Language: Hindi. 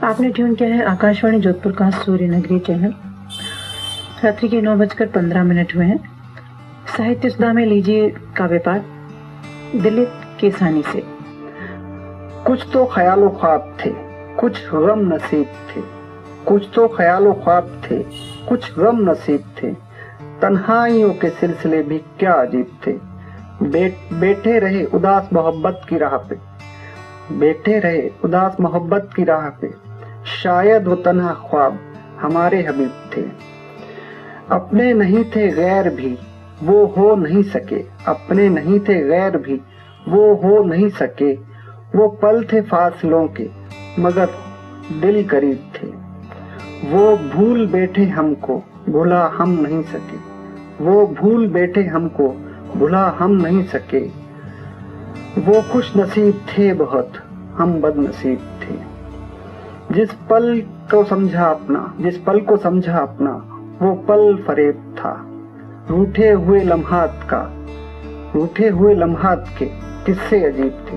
आपने ट्यून किया है आकाशवाणी जोधपुर का सूर्य नगरी चैनल। रात्रि के 9:15 हुए हैं। साहित्य सुधा में लीजिए काव्य पाठ दिलीप केसानी से। कुछ तो ख्यालो ख्वाब थे, कुछ गम नसीब थे। कुछ तो ख्यालो ख्वाब थे, कुछ गम नसीब थे। तन्हाइयों के सिलसिले भी क्या अजीब थे। बैठे रहे उदास मोहब्बत की राह पे, बैठे रहे उदास मोहब्बत की राह पे। शायद वो तन्हा ख्वाब हमारे हबीब थे। अपने नहीं थे गैर भी वो हो नहीं सके, अपने नहीं थे गैर भी वो हो नहीं सके। वो पल थे फासलों के मगर दिल करीब थे। वो भूल बैठे हमको भुला हम नहीं सके, वो भूल बैठे हमको भुला हम नहीं सके। वो खुश नसीब थे बहुत, हम बदनसीब थे। जिस पल को समझा अपना वो पल फरेब था। रूठे हुए लम्हात के किस्से अजीब थे।